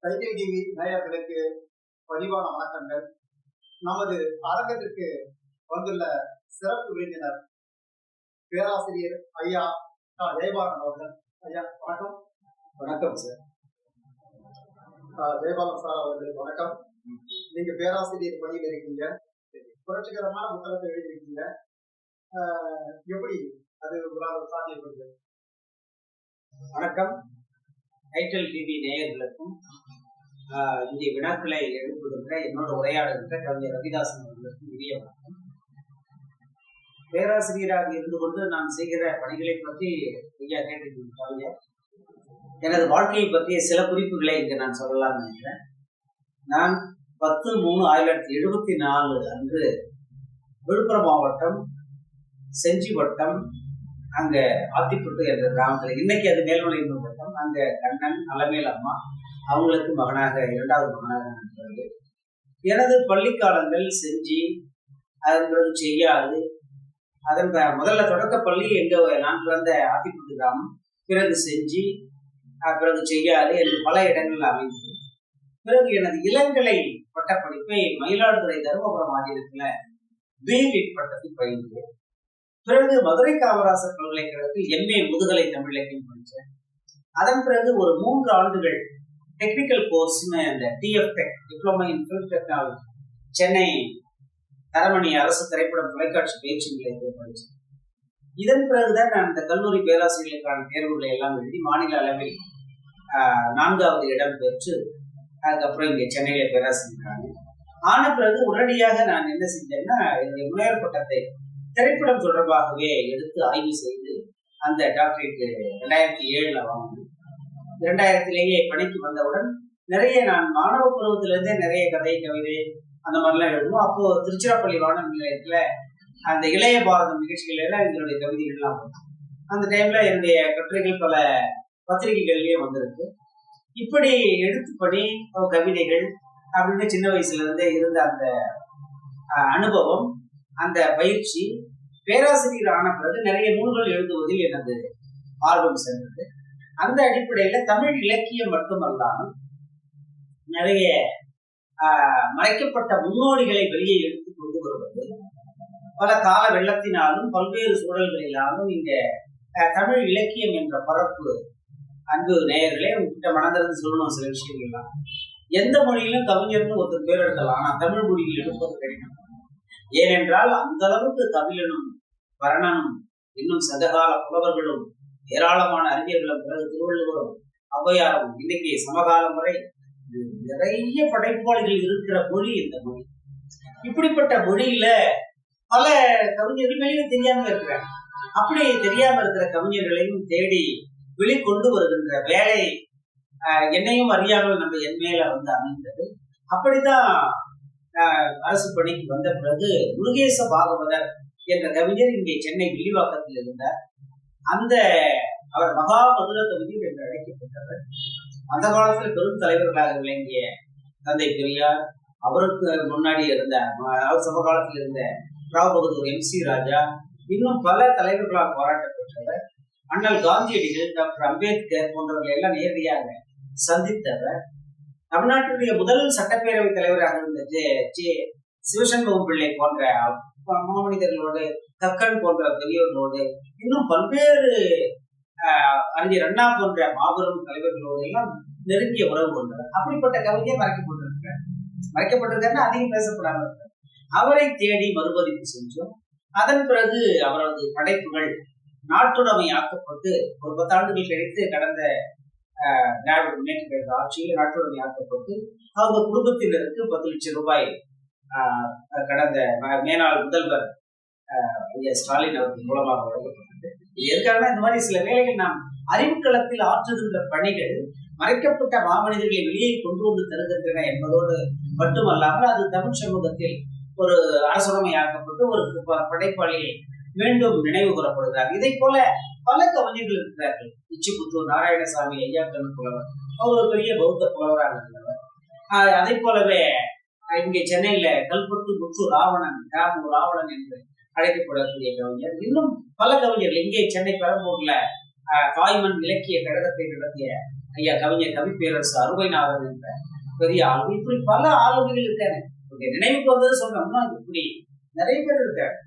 Title TV நேயர்களுக்கு பணிவான வணக்கங்கள். நமது அரங்கத்திற்கு வந்துள்ள சிறப்பு விருந்தினர் பேராசிரியர் ஐயா ஜெயபாலன் அவர்கள். ஐயா வணக்கம். வணக்கம் சார். ஜெயபாலன் சார் அவர்கள் வணக்கம். நீங்க பேராசிரியர் பணியில் இருக்கீங்க, புரட்சிகரமான புத்தகத்தை எழுதியிருக்கீங்க. எப்படி அது உங்களால் சாத்தியப்படுது? வணக்கம். டைட்டில் டிவி நேயர்களுக்கும் இந்த வினாக்களை எழுப்புகின்ற என்னோட உரையாடுகின்ற கவிஞர் ரவிதாசன் அவர்களுக்கும் இனிய வணக்கம். பேராசிரியராக இருந்து கொண்டு நான் செய்கிற பணிகளை பற்றி ஐயா கேட்டிருக்கீங்க. எனது வாழ்க்கையை பற்றிய சில குறிப்புகளை இங்கு நான் சொல்லலாம் நினைக்கிறேன். நான் 10/3/1974 அன்று விழுப்புரம் மாவட்டம் செஞ்சி வட்டம் அங்க ஆத்திப்பட்டு என்ற கிராமத்தில், இன்னைக்கு அது மேல்மலையனூர் வட்டம், அங்க கண்ணன் அலமேல் அம்மா அவங்களுக்கு மகனாக இரண்டாவது மகனாக நான் பிறகு. எனது பள்ளிக்காலங்கள் செஞ்சி, அதன் பிறகு செய்யாது, அதன் முதல்ல தொடக்க பள்ளி எங்க நான் பிறந்த ஆத்திப்பட்டு கிராமம், பிறகு செஞ்சி, பிறகு செய்யாது என்று பல இடங்களில் அமைந்தது. பிறகு எனது இளங்கலை பட்டப்படிப்பை மயிலாடுதுறை தருமபுரம் ஆதீனத்துல பிலிட் பட்டத்தில் பயின்றேன். பிறகு மதுரை காமராசர் பல்கலைக்கழகத்தில் MA முதுகலை தமிழ் இலக்கியம் படித்தேன். அதன் பிறகு ஒரு 3 ஆண்டுகள் டெக்னிக்கல் கோர்ஸ்னு அந்த TF-Tech diploma in film technology Chennai Taramani அரசு திரைப்படம் தொலைக்காட்சி பயிற்சி நிலையத்தில் படித்தேன். இதன் பிறகுதான் நான் இந்த கல்லூரி பேராசிரியர்களுக்கான தேர்வுகளை எல்லாம் எழுதி மாநில அளவில் 4வது இடம் பெற்று அதுக்கப்புறம் இங்கே சென்னையில பேராசிரியராக ஆன பிறகு உடனடியாக நான் என்ன செஞ்சேன்னா, என்னுடைய முனைவர் பட்டத்தை திரைப்படம் தொடர்பாகவே எடுத்து ஆய்வு செய்து அந்த டாக்டரேட் 2007 வாங்கினேன். 2000 பணிக்கு வந்தவுடன் நிறைய நான் மாணவ பருவத்திலிருந்தே நிறைய கதை கவிதை அந்த மாதிரிலாம் எழுதுவோம். அப்போ திருச்சிராப்பள்ளி வானொலி நிலையத்துல அந்த இளைய பாரதம் நிகழ்ச்சிகள் எல்லாம் எங்களுடைய கவிதைகள்லாம் வரும். அந்த டைம்ல என்னுடைய கட்டுரைகள் பல பத்திரிகைகள்லயே வந்திருக்கு. இப்படி எழுத்து பணி, கவிதைகள் அப்படின்னு சின்ன வயசுல இருந்தே இருந்த அந்த அனுபவம், அந்த பயிற்சி, பேராசிரியர் ஆன பிறகு நிறைய நூல்கள் எழுதுவதில் எனது ஆர்வம் சென்றது. அந்த அடிப்படையில தமிழ் இலக்கியம் மட்டுமல்லாமல் நிறைய மறைக்கப்பட்ட முன்னோடிகளை வெளியே எடுத்து கொண்டு வருவது, பல கால வெள்ளத்தினாலும் பல்வேறு சூழல்களினாலும் இங்க தமிழ் இலக்கியம் என்ற பரப்பு, அன்பு நேயர்களே உங்ககிட்ட மனதிலிருந்து சொல்லணும் சில விஷயங்கள்லாம். எந்த மொழியிலும் கவிஞர்னு ஒருத்தர் பேர் எடுக்கலாம், ஆனா தமிழ் மொழியில் எடுப்பது கிடைக்கும். ஏனென்றால் அந்த அளவுக்கு கவிழனும் வரணனும் இன்னும் சங்ககால புலவர்களும் ஏராளமான அறிஞர்களும் பிறகு திருவள்ளுவரும் ஔவையாரும் இன்னைக்கு சமகாலம் வரை நிறைய படைப்பாளிகள் இருக்கிற மொழி இந்த மொழி. இப்படிப்பட்ட மொழியில பல கவிஞர்கள் வெளியே தெரியாம இருக்கிறாங்க. அப்படி தெரியாம இருக்கிற கவிஞர்களையும் தேடி வெளிக்கொண்டு வருகின்ற வேலை என்னையும் அறியாமல் நம்ம என் மேல வந்து அமைந்தது. அப்படிதான் அரசு பணிக்கு வந்த பிறகு முருகேச பாகவதர் என்ற கவிஞர் இங்கே சென்னை வில்லிவாக்கத்தில் இருந்தார். அந்த அவர் மகா மதுர கவிஞர் என்று அழைக்கப்பட்டவர். அந்த காலத்தில் பெரும் தலைவர்களாக விளங்கிய தந்தை பெரியார், அவருக்கு முன்னாடி இருந்த சமகாலத்தில் இருந்த ராவ் பகதூர், MC ராஜா, இன்னும் பல தலைவர்களால் பாராட்டப்பட்டவர். அண்ணல் காந்தியடிகள், டாக்டர் அம்பேத்கர் போன்றவர்கள் எல்லாம் நேரடியாக சந்தித்தவர். தமிழ்நாட்டுடைய முதல் சட்டப்பேரவை தலைவராக இருந்த சிவசண்முகம் பிள்ளை போன்ற மாமனிதர்களோடு, கக்கன் போன்ற பெரியவர்களோடு, இன்னும் பல்வேறு அறிஞர் அண்ணா போன்ற மாபெரும் தலைவர்களோடு எல்லாம் நெருங்கிய உறவு கொண்டவர். அப்படிப்பட்ட கவிதையை மறைக்கப்பட்டிருக்காருன்னா அதிகம் பேசப்படாமல் இருக்கார். அவரை தேடி மறுபதிப்பு செஞ்சோம். அதன் பிறகு அவரது படைப்புகள் நாட்டுடைமை ஆக்கப்பட்டு ஒரு 10 ஆண்டுகள் கழித்து கடந்த முன்னேற்ற ஆட்சியில் நாட்டுடைமை ஆக்கப்பட்டு அவங்க குடும்பத்தினருக்கு 10 லட்சம் ரூபாய் கடந்த மேனாள் முதல்வர் ஸ்டாலின் அவர்கள் மூலமாக வழங்கப்பட்டது. இது எதுக்காக இந்த மாதிரி சில வேளைகள் நாம் அறிவுக்களத்தில் ஆற்றுகின்ற பணிகள் மறைக்கப்பட்ட மாமனிதர்களை வெளியே கொண்டு வந்து தருகின்றன என்பதோடு மட்டுமல்லாமல் அது தமிழ் சமூகத்தில் ஒரு அரசுடைமையாக்கப்பட்டு ஒரு படைப்பாளியை மீண்டும் நினைவு கூறப்படுகிறார். இதை போல பல கவிஞர்கள் இருக்கிறார்கள். இச்சிபுத்தூர் நாராயணசாமி ஐயா புலவர், அவர் ஒரு பெரிய பௌத்த புலவராக இருந்தவர். அதை போலவே இங்கே சென்னையில கல்பட்டு முத்து ராவணன், ராவணன் என்று அழைக்கப்படக்கூடிய கவிஞர், இன்னும் பல கவிஞர்கள். இங்கே சென்னை பெரம்பூர்ல தாய்மண் இலக்கிய கழகத்தை நடத்திய ஐயா கவிஞர் கவிப்பேரரசு அருமைநாதன் என்ற பெரிய ஆளுமை, இப்படி பல ஆளுமைகள் இருக்காங்க. நினைவுக்கு வந்தது சொன்னோம்னா இப்படி நிறைய பேர் இருக்காங்க.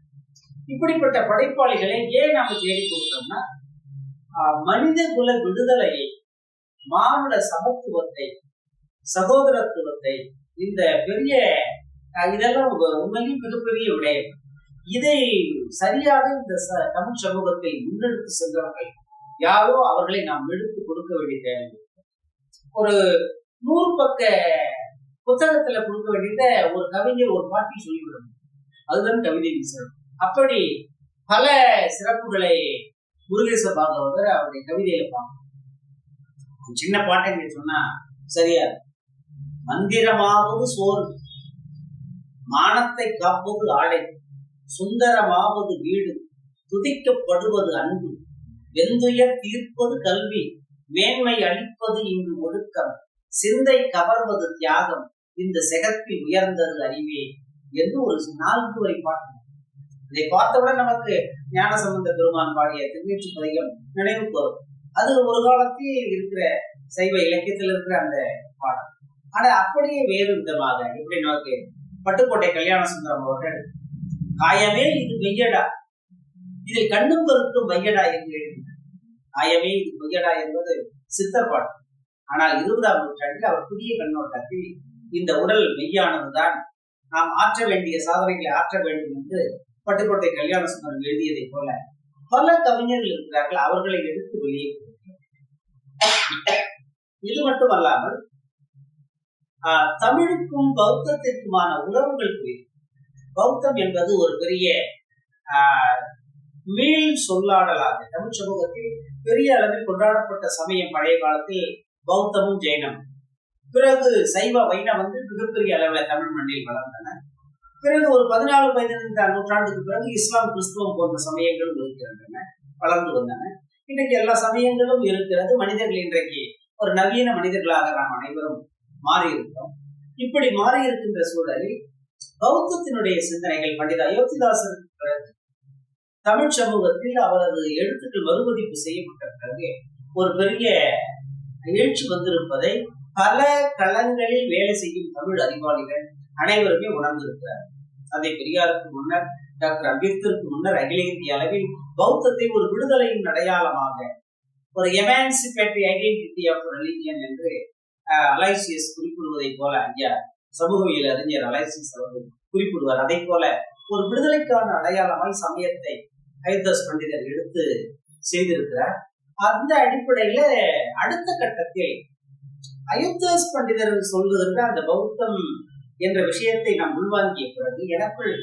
இப்படிப்பட்ட படைப்பாளிகளை ஏன் நாம தேடி கொடுத்தோம்னா, மனித குல விடுதலையை, மானுட சமத்துவத்தை, சகோதரத்துவத்தை, இந்த பெரிய இதெல்லாம் உண்மையும் மிகப்பெரிய விடயம். இதை சரியாக இந்த தமிழ் சமூகத்தை முன்னெடுத்து சென்றவர்கள் யாரோ அவர்களை நாம் எடுத்து கொடுக்க வேண்டிய தேவை. ஒரு 100 பக்க புத்தகத்துல கொடுக்க வேண்டியத ஒரு கவிஞர் ஒரு பாட்டி சொல்லிவிடணும், அதுதான் கவிதை சிறப்பு. அப்படி பல சிறப்புகளை முருகேச பாகவதர் அவருடைய கவிதையில பார்க்கணும். சின்ன பாட்டை சொன்னா சரியா, மந்திரமாவது சோறு, மானத்தை காப்பது ஆடை, சுந்தரமாவது வீடு, துதிக்கப்படுவது அன்பு, வெந்துயர் தீர்ப்பது கல்வி, மேன்மை அளிப்பது இங்கு ஒழுக்கம், சிந்தை கவர்வது தியாகம், இந்த செகத்தில் உயர்ந்தது அறிவே என்று ஒரு 4 வரி பாட்டு. இதை பார்த்தவுடன் நமக்கு ஞானசம்பந்த பெருமான் பாடிய திருநீற்று பதிகம் நினைவுக்கு வரும். அது ஒரு காலத்தில் இருக்கிற சைவ இலக்கியத்தில் இருக்கிற அந்த பாடல். ஆனா அப்படியே வேறு விதமாக எப்படி நமக்கு பட்டுக்கோட்டை கல்யாண சுந்தரம் அவர்கள் காயமே இது மெய்யடா, இதில் கண்ணும் கருத்தும் மையடா என்று எழுதினார். காயமே இது மெய்யடா என்பது சித்தர் பாடல். ஆனால் 20ஆம் நூற்றாண்டில் அவர் புதிய கண்ணோட்டத்தில் இந்த உடல் மெய்யானதுதான், நாம் ஆற்ற வேண்டிய சாதனைகளை ஆற்ற வேண்டும் என்று பட்டுக்கோட்டை கல்யாண சுந்தரம் எழுதியதை போல பல கவிஞர்கள் இருக்கிறார்கள். அவர்களை எடுத்து வெளியே இது மட்டுமல்லாமல் தமிழுக்கும் பௌத்தத்திற்குமான உறவுகள் குறித்து, பௌத்தம் என்பது ஒரு பெரிய மீள் சொல்லாடலாக தமிழ் சமூகத்தில் பெரிய அளவில் கொண்டாடப்பட்ட சமயம். பழைய காலத்தில் பௌத்தமும் ஜெயினமும், பிறகு சைவ வைணவம் மிகப்பெரிய அளவில் தமிழ் மண்ணில் வளர்ந்தன. பிறகு ஒரு 14-15ஆம் நூற்றாண்டுக்கு பிறகு இஸ்லாம், கிறிஸ்துவம் போன்ற சமயங்களும் இருக்கின்றன, வளர்ந்து வந்தன. இன்றைக்கு எல்லா சமயங்களும் இருக்கிறது. மனிதர்கள் இன்றைக்கு ஒரு நவீன மனிதர்களாக நாம் அனைவரும் மாறி இருக்கிறோம். இப்படி மாறி இருக்கின்ற சூழலில் பௌத்தத்தினுடைய சிந்தனைகள் பண்டித அயோத்திதாசருக்கு பிறகு தமிழ் சமூகத்தில் அவரது எழுத்துக்கள் மறுமதிப்பு செய்யப்பட்ட பிறகு ஒரு பெரிய எழுச்சி வந்திருப்பதை பல களங்களில் வேலை செய்யும் தமிழ் அறிவாளிகள் அனைவருமே உணர்ந்திருக்கிறார். அதை பெரியாருக்கு முன்னர், டாக்டர் அம்பேத்கருக்கு முன்னர் அகில இந்திய அளவில் பௌத்தத்தை ஒரு விடுதலையின் அடையாளமாக, ஒரு எமான்சிபேட்டரி ஐடென்டிட்டி ஆஃப் ரிலிஜியன் என்று அலைசியஸ் குறிப்பிடுவதை போல, ஐயா சமூகவியல் அறிஞர் அலைசியஸ் அவர்கள் குறிப்பிடுவார். அதை போல ஒரு விடுதலைக்கான அடையாளமாய் சமயத்தை அயோத்திதாஸ் பண்டிதர் எடுத்து செய்திருக்கிறார். அந்த அடிப்படையில அடுத்த கட்டத்தில் அயோத்திதாஸ் பண்டிதர் சொல்வதற்கு அந்த பௌத்தம் என்ற விஷயத்தை நாம் உள்வாங்கிய பிறகு எனக்குள்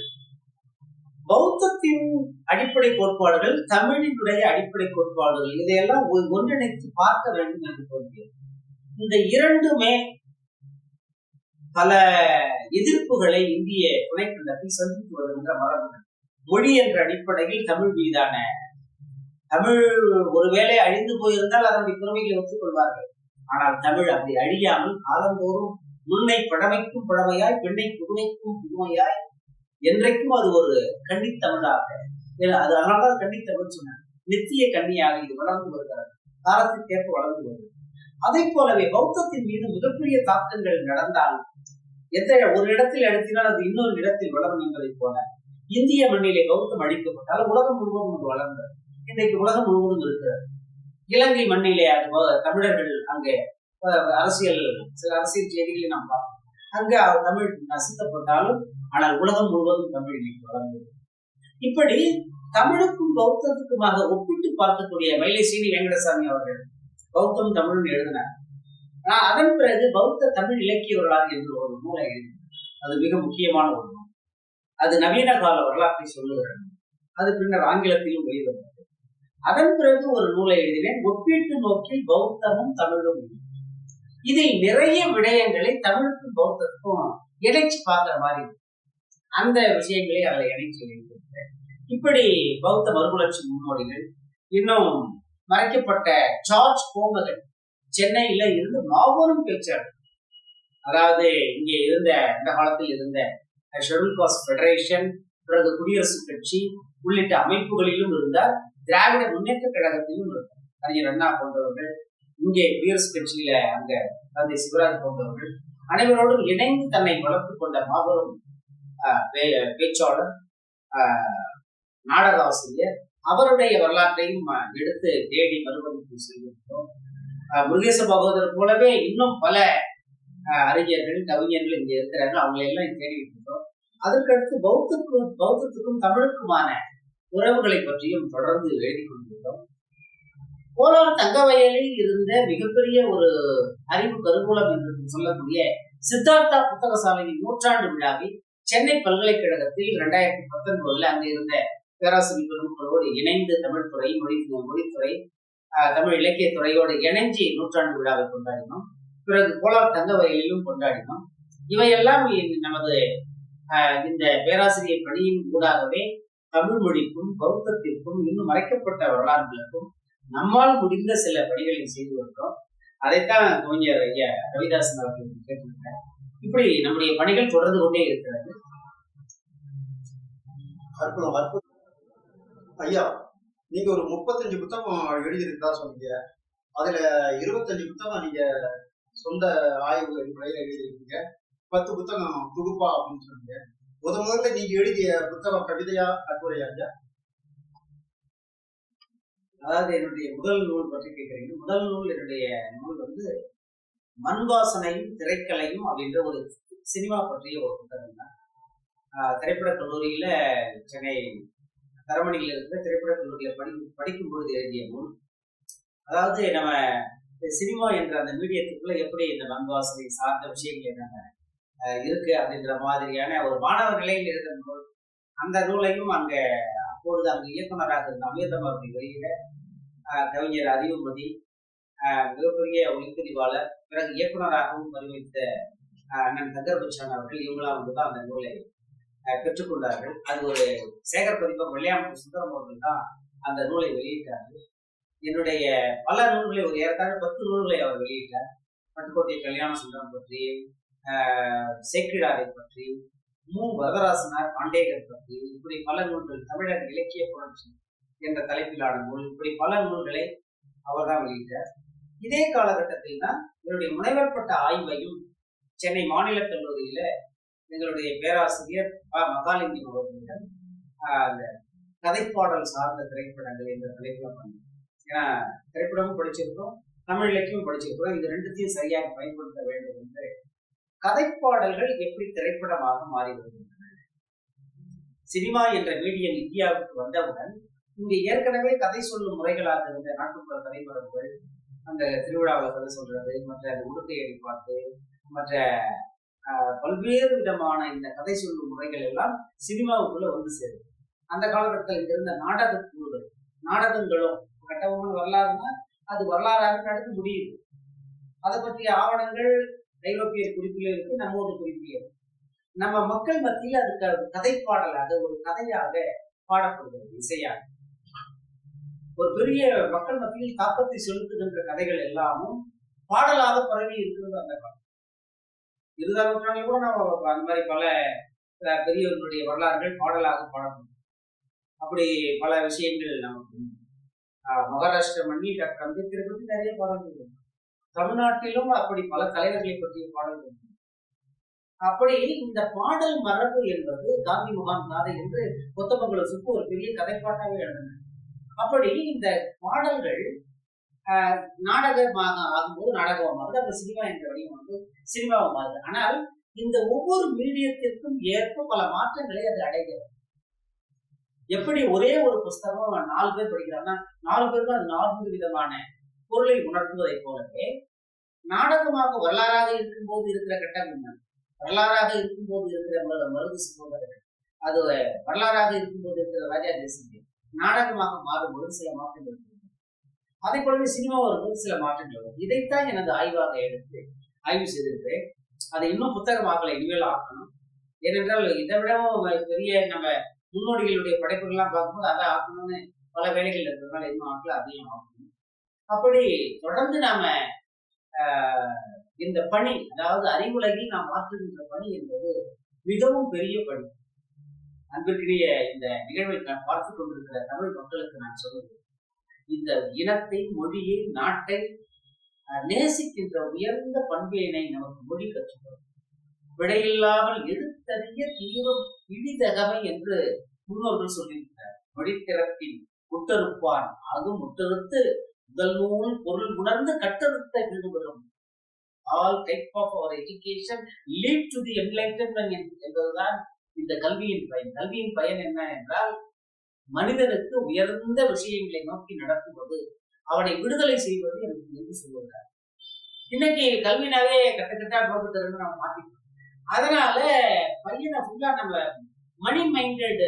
பௌத்தத்தின் அடிப்படை கோட்பாடுகள், தமிழினுடைய அடிப்படை கோட்பாடுகள், இதையெல்லாம் ஒன்றிணைத்து பார்க்க வேண்டும் என்று தோன்றியது. இந்த இரண்டுமே பல எதிர்ப்புகளை இந்திய துணைக்கண்டத்தில் சந்தித்து வருகின்ற மரபுகள். மொழி என்ற அடிப்படையில் தமிழ் மீதான, தமிழ் ஒருவேளை அழிந்து போயிருந்தால் அதனுடைய பெருமைகளை ஒத்துக்கொள்வார்கள். ஆனால் தமிழ் அப்படி அழியாமல் காலந்தோறும் முன்னை பழமைக்கும் பழமையாய், பெண்ணை புதுமைக்கும் புதுமையாய், என்றைக்கும் அது ஒரு கன்னித்தமிழாக, அது அதனால்தான் கன்னித்தமிழ் சொன்ன நித்திய கன்னியாக இது வளர்ந்து வருகிறது, காலத்திற்கேற்ப வளர்ந்து வருகிறது. அதை போலவே பௌத்தத்தின் மீது மிகப்பெரிய தாக்கங்கள் நடந்தாலும் ஒரு இடத்தில் அழுத்தினால் அது இன்னொரு இடத்தில் வளரும் என்பதை போல இந்திய மண்ணிலே பௌத்தம் அழிக்கப்பட்டால் உலகம் முழுவதும் வளர்ந்தது. இன்றைக்கு உலகம் முழுவதும் இருக்கிறது. இலங்கை மண்ணிலே அது தமிழர்கள் அங்கே சில அரசியல் செய்திகளை நாம் பார்ப்போம். அங்கு தமிழ் நசுக்கப்பட்டாலும் ஆனால் உலகம் முழுவதும் தமிழ் இன்னைக்கு வளர்ந்தது. இப்படி தமிழுக்கும் பௌத்தத்துக்குமாக ஒப்பிட்டு பார்க்கக்கூடிய மயிலை சீனி வெங்கடசாமி அவர்கள் பௌத்தம் தமிழ்னு எழுதினார். அதன் பிறகு பௌத்த தமிழ் இலக்கிய வரலாறு என்று ஒரு நூலை எழுதினார். அது மிக முக்கியமான ஒரு நூல். அது நவீன கால வரலாற்றை சொல்லுகிறது. அது பின்னர் ஆங்கிலத்திலும் வெளிவந்தது. அதன் பிறகு ஒரு நூலை எழுதினேன், ஒப்பீட்டு நோக்கில் பௌத்தமும் தமிழும். இதில் நிறைய விடயங்களை தமிழுக்கும் பௌத்தத்துக்கும் இணைச்சு பார்க்கிற மாதிரி அந்த விஷயங்களை அதில் இணைச்சு எழுதியிருக்கிறேன். இப்படி பௌத்த மறுமலர்ச்சி முன்னோடிகள், இன்னும் மறைக்கப்பட்ட ஜார்ஜ் கோமகன் சென்னையில இருந்து மாபெரும் பேச்சாளர், அதாவது இங்கே இருந்த இந்த காலத்தில் இருந்த ஷெட்யூல் காஸ்ட் ஃபெடரேஷன், பிறகு குடியரசுக் கட்சி உள்ளிட்ட அமைப்புகளிலும் இருந்தார். திராவிட முன்னேற்ற கழகத்திலும் இருந்தார். அறிஞர் அண்ணா போன்றவர்கள், இங்கே குடியரசுக் கட்சியில அங்க தந்தை சிவராஜ் போன்றவர்கள் அனைவரோடும் இணைந்து தன்னை வளர்த்து கொண்ட மாபெரும் பேச்சாளர், நாடக ஆசிரியர். அவருடைய வரலாற்றையும் எடுத்து தேடி மறுபதிப்பு செய்திருக்கிறோம். முருகேச பகவதர் போலவே இன்னும் பல அறிஞர்கள், கவிஞர்கள் இங்க இருக்கிறார்கள். அவங்களை எல்லாம் தேடிட்டு இருக்கோம். அதற்கடுத்து பௌத்தத்துக்கும் தமிழுக்குமான உறவுகளை பற்றியும் தொடர்ந்து எழுதி கொண்டிருக்கிறோம். கோலார் தங்கவயலில் இருந்த மிகப்பெரிய ஒரு அறிவு கருவூலம் என்று சொல்லக்கூடிய சித்தார்த்தா புத்தகசாலையின் 100ஆண்டு விழாவில் சென்னை பல்கலைக்கழகத்தில் 2019 அங்கு இருந்த பேராசிரியர் பெருமக்களோடு இணைந்து தமிழ் துறை, மொழித்துறை, தமிழ் இலக்கியத்துறையோடு இணைஞ்சி 100ஆண்டு விழாவை கொண்டாடினோம். பிறகு கோலார் தங்கவயலிலும் கொண்டாடினோம். இவையெல்லாம் நமது இந்த பேராசிரியர் பணியின் ஊடாகவே தமிழ் மொழிக்கும் பௌத்தத்திற்கும் இன்னும் மறைக்கப்பட்ட வரலாறுகளுக்கும் நம்மால் முடிந்த சில பணிகளை செய்து வருகிறோம். அதைத்தான் கவிஞர் ஐயா ரவிதாசன் அவர்கள் கேட்டிருக்கிறார். இப்படி நம்முடைய பணிகள் தொடர்ந்து கொண்டே இருக்கிறது. அற்புதம், அற்புதம். ஐயா, நீங்க ஒரு 35 புத்தகம் எழுதியிருக்கா சொன்னீங்க. அதுல 25 புத்தகம் நீங்க சொந்த ஆய்வு அடிப்படையில் எழுதியிருக்கீங்க. 10 புத்தகம் தொகுப்பா அப்படின்னு சொன்னீங்க. முதல்ல நீங்க எழுதிய புத்தகம் கவிதையா, கட்டுரையா ஐயா? அதாவது என்னுடைய முதல் நூல் பற்றி கேட்கிறீங்க. முதல் நூல், என்னுடைய நூல் வந்து மண் வாசனையும் திரைக்கலையும் அப்படின்ற ஒரு சினிமா பற்றிய ஒரு புத்தகம் தான். திரைப்பட கல்லூரியில, சென்னை தரமணியில் இருக்கிற திரைப்பட கல்லூரியில படிக்கும் பொழுது எழுதிய நூல். அதாவது நம்ம சினிமா என்ற அந்த மீடியத்துக்குள்ள எப்படி இந்த மண் வாசனை சார்ந்த விஷயங்கள் என்னென்ன இருக்கு அப்படின்ற மாதிரியான ஒரு மாணவர் நிலையில் இருக்கிற நூல். அந்த நூலையும் அங்க அப்பொழுது அங்கு இயக்குநராக இருந்த அமிர்தம் அவர்கள் வெளியிட கவிஞர் அறிவுமதி, மிகப்பெரிய ஒளிப்பதிவாளர், பிறகு இயக்குநராகவும் பரிமைத்த அண்ணன் தங்கர்பச்சான் அவர்கள், இவங்களாம் வந்துதான் அந்த நூலை பெற்றுக்கொண்டார்கள். அது ஒரு சேகர் பதிப்பகம் வெள்ளையாம சுந்தரம் அவர்கள் தான் அந்த நூலை வெளியிட்டார்கள். என்னுடைய பல நூல்களை, ஒரு ஏறத்தாழ 10 நூல்களை அவர் வெளியிட்டார். பட்டுக்கோட்டை கல்யாண சுந்தரம் பற்றி, சேக்கிழாரை பற்றி, வரதராசனார், பாண்டேகர் பற்றி, இப்படி பல நூல்கள், தமிழர் இலக்கிய புரட்சி என்ற தலைப்பிலான நூல், இப்படி பல நூல்களை அவர் தான் வெளியிட்டார். இதே காலகட்டத்தில் தான் என்னுடைய முனைவர் பட்ட ஆய்வையும் சென்னை மாநில கல்லூரியில எங்களுடைய பேராசிரியர் மகாலிங்கம் அவர்களிடம் அந்த கதைப்பாடல் சார்ந்த திரைப்படங்கள் என்ற தலைப்புல பண்ணோம். ஏன்னா திரைப்படமும் படிச்சிருக்கிறோம், தமிழ் இலக்கியமும் படிச்சிருக்கிறோம். இது ரெண்டுத்தையும் சரியாக பயன்படுத்த வேண்டும் என்று கதைப்பாடல்கள் எப்படி திரைப்படமாக மாறி வருகின்றன. சினிமா என்ற மீடியம் இந்தியாவுக்கு வந்தவுடன் இங்கே ஏற்கனவே கதை சொல்லும் முறைகளாக இருந்த நாட்டுப்புற கதைமரபுகள், அந்த திருவிழாவில் கதை சொல்றது, மற்ற உடுக்கையடி பாட்டு, மற்ற பல்வேறு விதமான இந்த கதை சொல்லும் முறைகள் எல்லாம் சினிமாவுக்குள்ள வந்து சேரும். அந்த காலகட்டத்தில் இருந்த நாடக குழுக்கள், நாடகங்களும் கட்டபொம்மன் வரலாறுனா அது வரலாறாக நடக்க முடியுது. அதை பற்றிய ஆவணங்கள் ஐரோப்பிய குறிப்பிலே இருக்கு, நம்மோட குறிப்பிலே இருக்கு. நம்ம மக்கள் மத்தியில் அதுக்கு கதைப்பாடலாக, ஒரு கதையாக பாடப்படுகிறது, இசையாக. ஒரு பெரிய மக்கள் மத்தியில் தாக்கத்தை செலுத்துகின்ற கதைகள் எல்லாமும் பாடலாக பரவி இருக்கிறது அந்த காலம். 20ஆம் நூற்றாண்டில் கூட நம்ம அந்த மாதிரி பல பெரியவர்களுடைய வரலாறுகள் பாடலாக பாடப்படும். அப்படி பல விஷயங்கள் நமக்கு மகாராஷ்டிர மண்ணில் டாக்டர் அம்பேத்கரை பற்றி நிறைய பாடல்கள், தமிழ்நாட்டிலும் அப்படி பல தலைவர்களை பற்றிய பாடல்கள். அப்படி இந்த பாடல் மரபு என்பது காந்தி முகாம் காதை என்று கொத்தமங்கலம் சுப்பு ஒரு பெரிய கதைப்பாட்டாவே எழுதினார். அப்படி இந்த பாடல்கள் நாடகமாக ஆகும்போது நாடகமாகுது, அந்த சினிமா என்ற வடிவம் வந்து சினிமாவுமாகுது. ஆனால் இந்த ஒவ்வொரு மீடியத்திற்கும் ஏற்ப பல மாற்றங்களை அது அடைகிறது. எப்படி ஒரே ஒரு புஸ்தகம் 4 பேர் படிக்கிறாங்கன்னா 4 பேருக்கும் அது 4 விதமான பொருளை உணர்த்துவதை போலவே நாடகமாக வரலாறாக இருக்கும்போது இருக்கிற கட்டங்கள், வரலாறாக இருக்கும்போது இருக்கிற மருது சகோதரர்கள், அது வரலாறாக இருக்கும்போது இருக்கிற ராஜா தேசிய நாடகமாக மாறும்போது சில மாற்றங்கள் இருக்கு. அதே போலவே சினிமா வரும்போது சில மாற்றங்கள் வரும். இதைத்தான் எனது ஆய்வாக எடுத்து ஆய்வு செய்திருக்கிறேன். அதை இன்னும் புத்தகமாக்கலை, இனிமேல் ஆக்கணும். ஏனென்றால் இதை விடவும் பெரிய நம்ம முன்னோடிகளுடைய படைப்புகள்லாம் பார்க்கும்போது அதை ஆக்கணும்னு பல வேலைகள் இருக்கிறதுனால இன்னும் ஆக்கல, அதையும் ஆக்கணும். அப்படி தொடர்ந்து நாம இந்த பணி, அதாவது அறிவுலகில் நாம் மாற்றுகின்ற பணி என்பது மிகவும் பெரிய பணி. அன்பிற்கிடையே இந்த நிகழ்வை பார்த்து கொண்டிருக்கிற தமிழ் மக்களுக்கு நான் சொல்வது, இந்த இனத்தை, மொழியை, நாட்டை நேசிக்கின்ற உயர்ந்த பண்பினை நமக்கு மொழி கற்றுக்கொள்ளும். விடையில்லாமல் எடுத்தறிய தீவிரம் இழிதகவை என்று முன்னோர்கள் சொல்லியிருக்கிறார். மொழித்திறப்பின் முட்டறுப்பான் அது முட்டறுத்து முதல் நூல் பொருள் உணர்ந்து கட்டறுத்த விடுபடும். All type of our education lead to the enlightenment என்பதுதான் இந்த கல்வியின் பயன். கல்வியின் பயன் என்ன என்றால், மனிதனுக்கு உயர்ந்த விஷயங்களை நோக்கி நடத்துவது, அவனை விடுதலை செய்வது என்று சொல்லுகிறார். இன்னைக்கு கல்வினாவே கட்டக்கட்டா நோக்கத்திலிருந்து நம்ம மாத்திட்டோம். அதனால பையனை ஃபுல்லா நம்ம மணி மைண்டட்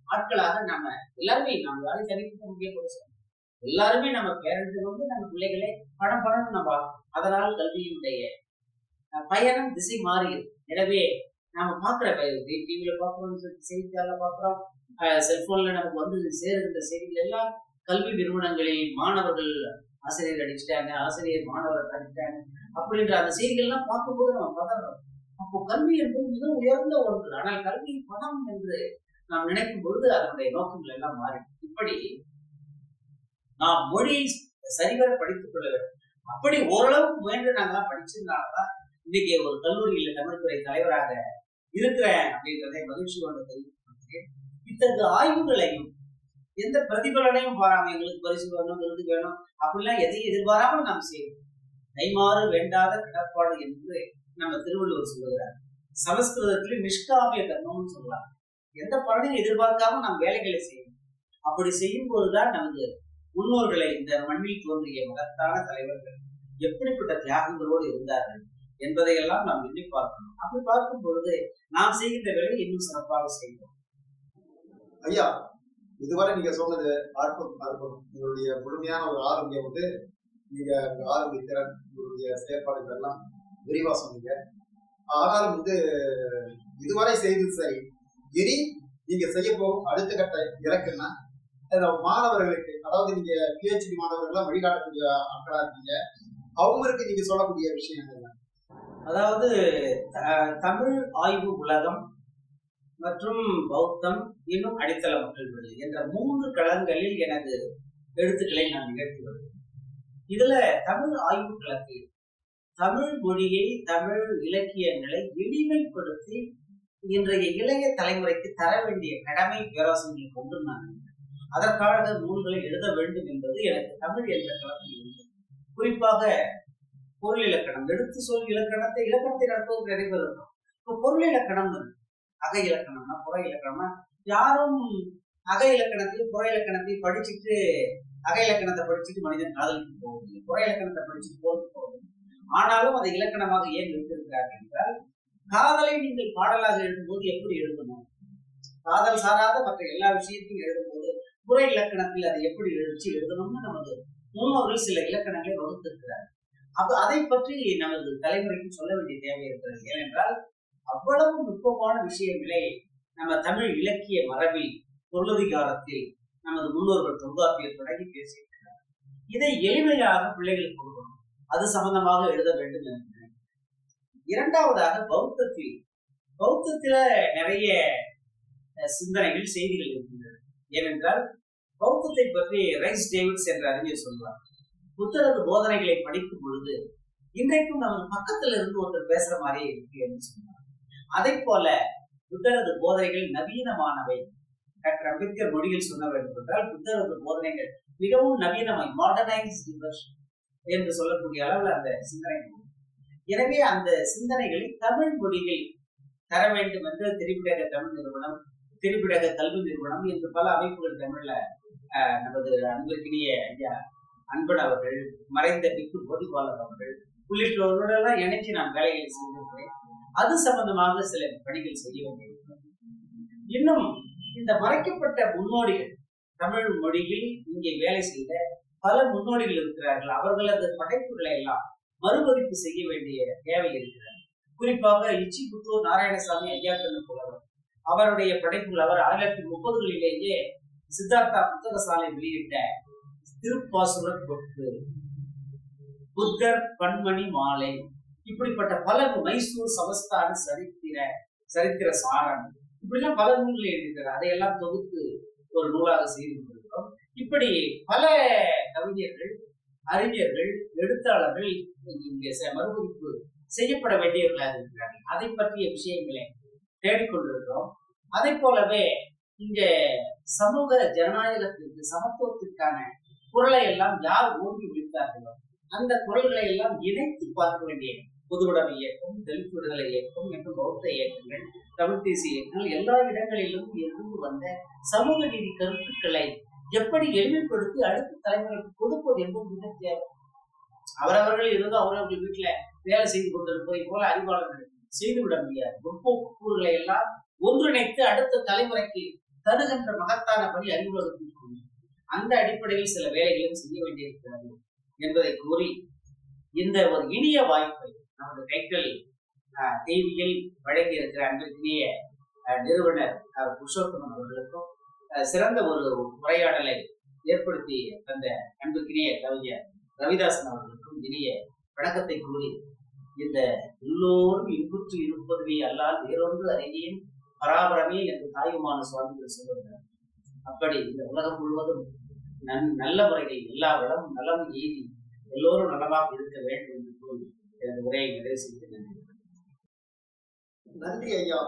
ஆட்களாக நம்ம எல்லாருமே, நம்ம யாரும் தனிப்பட்ட முக்கிய எல்லாருமே நம்ம பேரண்ட்ஸ் வந்து நம்ம பிள்ளைகளே பணம் நம்ம. அதனால் கல்வியினுடைய பயணம் திசை மாறியது. எனவே நாம பாக்குற டிவியில பாக்குறோம், செய்தித்தாள பாக்குறோம், செல்போன்ல நமக்கு வந்து சேருகின்ற செய்திகள் எல்லாம் கல்வி நிறுவனங்களில் மாணவர்கள் ஆசிரியர் அடிச்சுட்டாங்க, ஆசிரியர் மாணவர்கள் அடிச்சுட்டாங்க அப்படின்ற அந்த செய்திகள்லாம் பார்க்கும்போது நம்ம பதறோம். அப்போ கல்வி என்பது மிக உயர்ந்த ஒன்று. ஆனால் கல்வி பணம் என்று நாம் நினைக்கும் பொழுது அதனுடைய நோக்கங்கள் எல்லாம் மாறி, இப்படி நாம் மொழியை சரிவர படித்துக் கொள்ள வேண்டும். அப்படி ஓரளவுக்கு முயன்று நாங்கெல்லாம் படிச்சிருந்தால்தான் இன்னைக்கு ஒரு கல்லூரியில தமிழ்துறை தலைவராக இருக்கிறேன் அப்படின்றதை மகிழ்ச்சியோடு தெரிவிக்கிறேன். இத்தகைய ஆய்வுகளையும் எந்த பிரதிபலனையும் பாராம எங்களுக்கு பரிசு வேணும், விருது வேணும் அப்படிலாம் எதையும் எதிர்பாராமல் நாம் செய்வோம். கைமாறு வேண்டாத கடற்பாடு என்று நம்ம திருவள்ளுவர் சொல்லுகிறார். சமஸ்கிருதத்தில் நிஷ்காமிய கர்மம்னு சொல்லலாம். எந்த பலனையும் எதிர்பார்க்காம நாம் வேலைகளை செய்யணும். அப்படி செய்யும் போதுதான் நமக்கு முன்னோர்களை, இந்த மண்ணில் தோன்றிய மகத்தான தலைவர்கள் எப்படிப்பட்ட தியாகங்களோடு இருந்தார்கள் என்பதையெல்லாம் நாம் எண்ணி பார்க்கணும். அப்படி பார்க்கும் பொழுது நாம் செய்கின்ற வேலை இன்னும் சிறப்பாக செய்வோம். ஐயா, இதுவரை நீங்க சொன்னது அற்புதம். உங்களுடைய முழுமையான ஒரு ஆரோக்கியம் வந்து நீங்க ஆரோக்கிய திறன், உங்களுடைய செயற்பாடுகள் எல்லாம் விரிவா சொன்னீங்க. ஆனாலும் வந்து இதுவரை செய்து இனி நீங்க செய்ய போகும் அடுத்த கட்ட இலக்குன்னா மாணவர்களுக்கு, அதாவது நீங்க PhD மாணவர்கள்லாம் வழிகாட்டக்கூடிய ஆட்களா இருக்கீங்க, அவங்களுக்கு நீங்க சொல்லக்கூடிய விஷயம் என்ன? அதாவது தமிழ் ஆய்வு உலகம் மற்றும் பௌத்தம் இன்னும் அடித்தள மக்கள் விடுதலை என்ற 3 களங்களில் எனது எழுத்துக்களை நான் நிகழ்த்தி வருகிறேன். இதுல தமிழ் ஆய்வு களத்தில் தமிழ் மொழியை, தமிழ் இலக்கியங்களை எளிமைப்படுத்தி இன்றைய இளைய தலைமுறைக்கு தர வேண்டிய கடமை பேராசிரியர்களை கொண்டு நான் அதற்காக நூல்களை எழுத வேண்டும் என்பது எனக்கு தமிழ் என்ற களத்தில் இருந்தது. குறிப்பாக பொருள் இலக்கணம், எடுத்து சொல் இலக்கணத்தை நடத்துவதற்கு நடைபெறும். இப்போ பொருள் இலக்கணம், அக இலக்கணம்னா புற இலக்கணம்னா, யாரும் அக இலக்கணத்தையும் புற இலக்கணத்தையும் படிச்சுட்டு அக இலக்கணத்தை படிச்சுட்டு மனிதன் காதலுக்கு போவதில்லை, புற இலக்கணத்தை படிச்சுட்டு போவதில்லை. ஆனாலும் அதை இலக்கணமாக ஏன் எழுதியிருக்கிறார்கள் என்றால், காதலை நீங்கள் பாடலாக எழுதும்போது எப்படி எழுதணும், காதல் சாராத மற்ற எல்லா விஷயத்தையும் எழுதும்போது புற இலக்கணத்தில் அதை எப்படி எழுதணும்னு நமது முன்னோர்கள் சில இலக்கணங்களை வகுத்திருக்கிறார்கள். அப்ப அதை பற்றி நமது தலைமுறைக்கு சொல்ல வேண்டிய தேவை இருக்கிறது. ஏனென்றால் அவ்வளவு நுட்பமான விஷயங்களை நம்ம தமிழ் இலக்கிய மரபில் பொருளதிகாரத்தில் நமது முன்னோர்கள் தொல்காப்பியர் தொடங்கி பேசியிருக்கிறார். இதை எளிமையாக பிள்ளைகளுக்கு கொடுக்கணும், அது சம்பந்தமாக எழுத வேண்டும் என்று நினைக்கிறேன். இரண்டாவதாக பௌத்தத்தில நிறைய சிந்தனைகள், செய்திகள் இருக்கின்றன. ஏனென்றால் பௌத்தத்தை பற்றி ரைஸ் டேவிட்ஸ் என்ற அறிஞர் சொல்வார், புத்தரது போதனைகளை படிக்கும் பொழுது இன்றைக்கும் நமது பக்கத்துல இருந்து ஒருத்தர் பேசுற மாதிரியே இருக்கு என்று சொன்னார். அதை போல புத்தரது போதனைகள் நவீனமானவை. டாக்டர் அம்பேத்கர் மொழியில் சொன்ன வேண்டும் என்றால், புத்தரது போதனைகள் மிகவும் நவீனமாய், மாடர்னைஸ்ட் என்று சொல்லக்கூடிய அளவில் அந்த சிந்தனை. எனவே அந்த சிந்தனைகளை தமிழ் மொழியில் தர வேண்டும் என்று திரிபிடக தமிழ் நிறுவனம், திரிபிடக கல்வி நிறுவனம் என்று பல அமைப்புகள் தமிழ்ல நமது அன்பிற்கினிய ஐயா அன்பன் அவர்கள், மறைந்த பிக்கு போதிபாலர் அவர்கள் உள்ளிட்டோருடன் இணைச்சு நான் வேலைகளை செய்திருக்கிறேன். அது சம்பந்தமாக சில பணிகள் செய்ய வேண்டியிருக்கிறேன். இன்னும் இந்த மறைக்கப்பட்ட முன்னோடிகள், தமிழ் மொழியில் இங்கே வேலை செய்த பல முன்னோடிகள் இருக்கிறார்கள். அவர்களது படைப்புகளை எல்லாம் மறுபதிப்பு செய்ய வேண்டிய தேவை இருக்கிறது. குறிப்பாக இச்சி புத்தூர் நாராயணசாமி ஐயா புலவர், அவருடைய படைப்புகள், அவர் 1930களிலேயே சித்தார்த்தா புத்தக சாலை வெளியிட்ட திருப்பாசுர கொட்டு, புத்தர் பன்மணி மாலை, இப்படிப்பட்ட பல, மைசூர் சமஸ்தான சரித்திர சாரம், இப்படிலாம் பல நூல்கள் எழுதியிருக்கிறார். அதையெல்லாம் தொகுத்து ஒரு நூலாக செய்து கொண்டிருக்கிறோம். இப்படி பல கவிஞர்கள் அறிஞர்கள், எழுத்தாளர்கள் இங்கே மறுபதிப்பு செய்யப்பட வேண்டியவர்களாக இருக்கிறார்கள். அதை பற்றிய விஷயங்களை தேடிக்கொண்டிருக்கிறோம். அதை போலவே இங்க சமூக ஜனநாயகத்திற்கு, சமத்துவத்திற்கான குரலை எல்லாம் யார் ஓங்கி விழித்தார்களோ அந்த குரல்களை எல்லாம் இணைத்து பார்க்க வேண்டிய பொதுவுடைமை இயக்கம், தலித் விடுதலை இயக்கம் மற்றும் பௌத்த இயக்கங்கள், தமிழ் தேசிய இயக்கங்கள் எல்லா இடங்களிலும் இருந்து வந்த சமூக நீதி கருத்துக்களை எப்படி எளிமைப்படுத்தி அடுத்த தலைமுறைக்கு கொடுப்பது என்பது மிக தேவை. அவரவர்கள் இருந்து அவரவர்கள் வீட்டுல வேலை செய்து கொண்டிருப்பதை போல அறிவாளர்கள் செய்துவிட முடியாது. முற்போக்கு கூறுகளை எல்லாம் ஒன்றிணைத்து அடுத்த தலைமுறைக்கு தருகின்ற மகத்தான பணி அறிவுலகத்திற்கு அந்த அடிப்படையில் சில வேலைகளையும் செய்ய வேண்டியிருக்கிறது என்பதை கூறி, இந்த ஒரு இனிய வாய்ப்பை நமது கைக்கல் டிவியில் வழங்கி இருக்கிற அன்பிற்கினிய நிறுவனர் புருஷோத்தமன் அவர்களுக்கும் சிறந்த ஒரு உரையாடலை ஏற்படுத்தி தந்த அன்பிற்கினிய கவிஞர் ரவிதாசன் அவர்களுக்கும் இனிய வணக்கத்தை கூறி, இந்த எல்லோரும் இன்புற்று இருப்பதுவே அல்லால் வேறொன்று அறியேன் பராபரமே என்று தாயுமான சுவாமிகள் சொல்லுகிறார். அப்படி இந்த உலகம் முழுவதும் நல்ல முறையில் எல்லா வளமும் நலம் எய்தி எல்லோரும் நலமாக இருக்க வேண்டும் என்று கூறி எனது உரையை நிறைவு செய்து நன்றி ஐயா.